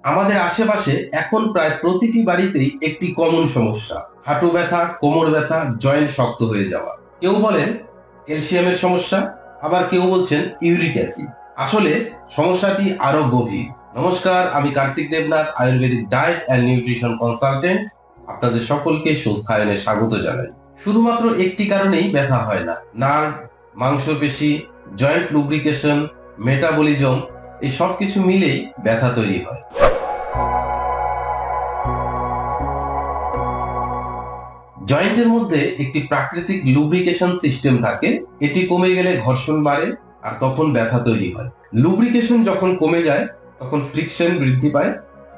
আমাদের আশেপাশে এখন প্রায় প্রতিটি বাড়িতেই একটি কমন সমস্যা, হাঁটু ব্যথা, কোমর ব্যথা, জয়েন্ট শক্ত হয়ে যাওয়া। কেউ বলেন ক্যালসিয়ামের সমস্যা, আবার কেউ বলছেন ইউরিক অ্যাসিড। আসলে সমস্যাটি আরো গভীর। নমস্কার, আমি Kartik Debnath, Ayurvedic diet and nutrition consultant. আপনাদের সকলকে সুস্থায়নে স্বাগত জানাই। শুধুমাত্র একটি কারণেই ব্যথা হয় না। নার্ভ, মাংসপেশি, জয়েন্ট লুব্রিকেশন, মেটাবলিজম, এই সব কিছু মিলেই ব্যথা তৈরি হয়। জয়েন্টের মধ্যে একটি প্রাকৃতিক লুব্রিকেশন সিস্টেম থাকে। এটি কমে গেলে ঘর্ষণ বাড়ে, আর তখন ব্যথা তৈরি হয়। লুব্রিকেশন যখন কমে যায় তখন ফ্রিকশন বৃদ্ধি পায়,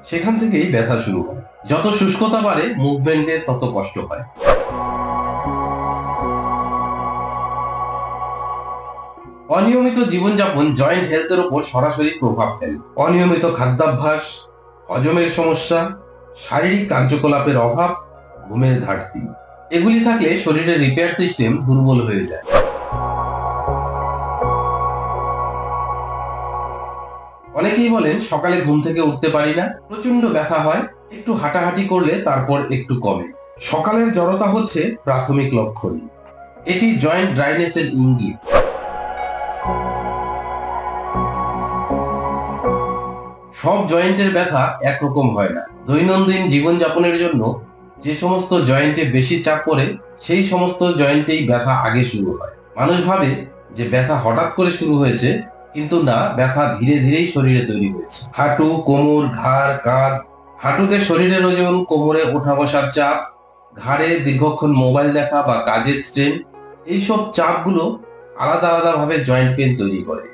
সেখান থেকেই ব্যথা শুরু হয়। যত শুষ্কতা বাড়ে মুভমেন্টে তত কষ্ট হয়। অনিয়মিত জীবনযাপন জয়েন্ট হেলথের উপর সরাসরি প্রভাব ফেলে। অনিয়মিত খাদ্যাভ্যাস, হজমের সমস্যা, শারীরিক কার্যকলাপের অভাব, ঘুমের ঘাটতি, এগুলি থাকলে শরীরের রিপেয়ার সিস্টেম দুর্বল হয়ে যায়। অনেকেই বলেন সকালে ঘুম থেকে উঠতে পারি না, প্রচন্ড ব্যথা হয়, একটু হাঁটাহাঁটি করলে তারপর একটু কমে। সকালের জড়তা হচ্ছে প্রাথমিক লক্ষণ। এটি জয়েন্ট ড্রাইনেসের ইঙ্গিত। সব জয়েন্টের ব্যথা একরকম হয় না। দৈনন্দিন জীবনযাপনের জন্য যে সমস্ত জয়েন্টে বেশি চাপ পড়ে সেই সমস্ত জয়েন্টেই ব্যথা আগে শুরু হয়। মানুষ ভাবে যে ব্যথা হঠাৎ করে শুরু হয়েছে, কিন্তু না, ব্যথা ধীরে ধীরেই শরীরে তৈরি হয়েছে। হাঁটু, কোমর, ঘাড়, কাঁধ। হাঁটুতে শরীরের ওজন, কোমরে ওঠা বসার চাপ, ঘাড়ে দীর্ঘক্ষণ মোবাইল দেখা বা কাজের স্ট্রেন, এইসব চাপগুলো আলাদা আলাদা ভাবে জয়েন্ট পেন তৈরি করে।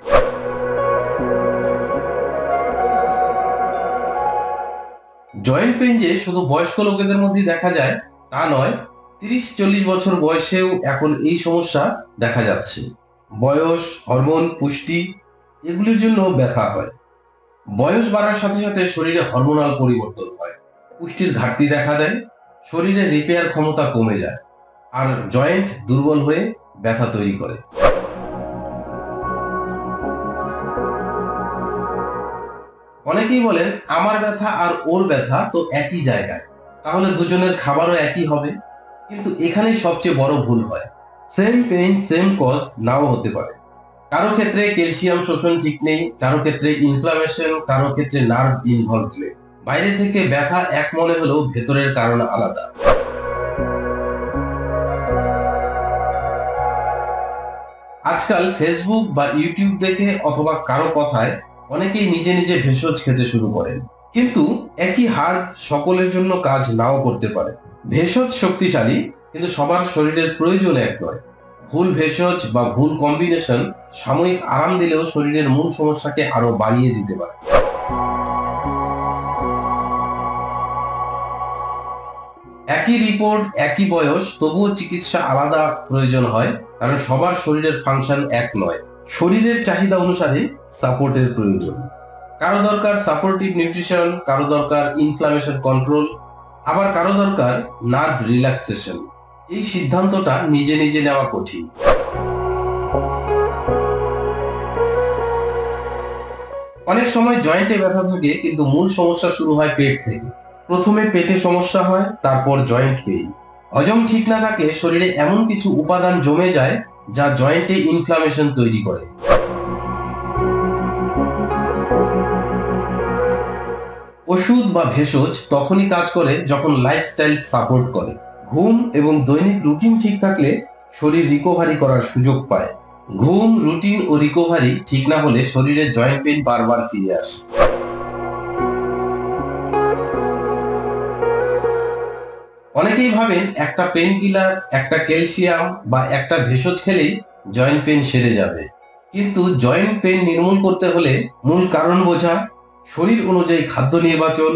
জয়েন্ট পেইন যে শুধু বয়স্ক লোকেদের মধ্যে দেখা যায় তা নয়, 30-40 বছর বয়সেও এখন এই সমস্যা দেখা যাচ্ছে। বয়স, হরমোন, পুষ্টি, এগুলির জন্য ব্যথা হয়। বয়স বাড়ার সাথে সাথে শরীরে হরমোনাল পরিবর্তন হয়, পুষ্টির ঘাটতি দেখা দেয়, শরীরের রিপেয়ার ক্ষমতা কমে যায়, আর জয়েন্ট দুর্বল হয়ে ব্যথা তৈরি করে। অনেকেই বলেন আমার ব্যথা আর ওর ব্যথা তো একই জায়গায়, তাহলে দুজনের খাবারও একই হবে। কিন্তু এখানেই সবচেয়ে বড় ভুল হয়। সেম পেইন সেম কজ নাও হতে পারে। কারো ক্ষেত্রে ক্যালসিয়াম শোষণ ঠিক নেই, কারো ক্ষেত্রে ইনফ্লামেশন, কারো ক্ষেত্রে নার্ভ ইনভলভমেন্ট। বাইরে থেকে ব্যথা এক মনে হলেও ভেতরের কারণ আলাদা। আজকাল ফেসবুক বা ইউটিউব দেখে অথবা কারো কথায় অনেকেই নিজে নিজে ভেষজ খেতে শুরু করেন। কিন্তু একই হার্ব সকলের জন্য কাজ নাও করতে পারে। ভেষজ শক্তিশালী, কিন্তু সবার শরীরের প্রয়োজন এক নয়। ভুল ভেষজ বা ভুল কম্বিনেশন সাময়িক আরাম দিলেও শরীরের মূল সমস্যাকে আরো বাড়িয়ে দিতে পারে। একই রিপোর্ট, একই বয়স, তবুও চিকিৎসা আলাদা প্রয়োজন হয়, কারণ সবার শরীরের ফাংশন এক নয়। শরীরের চাহিদা অনুসারে সাপোর্টের প্রয়োজন। কারো দরকার সাপোর্টিভ নিউট্রিশন, কারো দরকার ইনফ্লামেশন কন্ট্রোল, আবার কারো দরকার নার্ভ রিল্যাক্সেশন। এই সিদ্ধান্তটা নিজে নিজে নেওয়া কঠিন। অনেক সময় জয়েন্টে ব্যথা থাকে, কিন্তু মূল সমস্যা শুরু হয় পেট থেকে। প্রথমে পেটে সমস্যা হয়, তারপর জয়েন্ট পেইন। হজম ঠিক না থাকলে শরীরে এমন কিছু উপাদান জমে যায় যা জয়েন্টে ইনফ্লামেশন তৈরি করে। ওষুধ বা ভেষজ তখনই কাজ করে যখন লাইফস্টাইল সাপোর্ট করে। ঘুম এবং দৈনিক রুটিন ঠিক থাকলে শরীর রিকভারি করার সুযোগ পায়। ঘুম, রুটিন ও রিকভারি ঠিক না হলে শরীরে জয়েন্ট পেইন বারবার ফিরে আসে। অনেকেই ভাবেন একটা পেইন কিলার, একটা ক্যালসিয়াম বা একটা ভেষজ খেলেই জয়েন্ট পেইন সেরে যাবে। কিন্তু জয়েন্ট পেইন নির্মূল করতে হলে মূল কারণ বোঝা, শরীর অনুযায়ী খাদ্য নির্বাচন,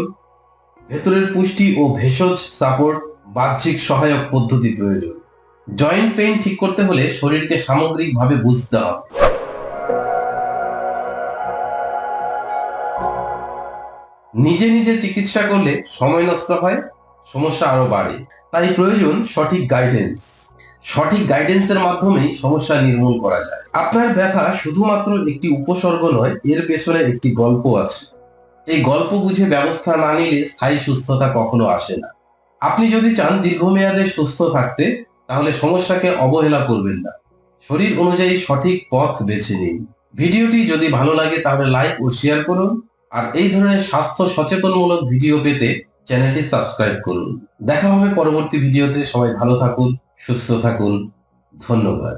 ভেতরের পুষ্টি ও ভেষজ সাপোর্ট, বাহ্যিক সহায়ক পদ্ধতি প্রয়োজন। জয়েন্ট পেইন ঠিক করতে হলে শরীরকে সামগ্রিকভাবে বুঝতে হবে। নিজে নিজে চিকিৎসা করলে সময় নষ্ট হয়, সমস্যা আরো বাড়ে। তাই প্রয়োজন সঠিক গাইডেন্স। সঠিক গাইডেন্সের মাধ্যমেই সমস্যা নির্মূল করা যায়। আপনার ব্যথা শুধুমাত্র একটি উপসর্গ নয়, এর পেছনে একটি গল্প আছে। এই গল্প বুঝে ব্যবস্থা না নিলে স্থায়ী সুস্থতা কখনো আসে না। আপনি যদি চান দীর্ঘমেয়াদে সুস্থ থাকতে, তাহলে সমস্যাকে অবহেলা করবেন না, শরীর অনুযায়ী সঠিক পথ বেছে নিন। ভিডিওটি যদি ভালো লাগে তাহলে লাইক ও শেয়ার করুন, আর এই ধরনের স্বাস্থ্য সচেতনমূলক ভিডিও পেতে চ্যানেলটি সাবস্ক্রাইব করুন। দেখা হবে পরবর্তী ভিডিওতে। সবাই ভালো থাকুন, সুস্থ থাকুন। ধন্যবাদ।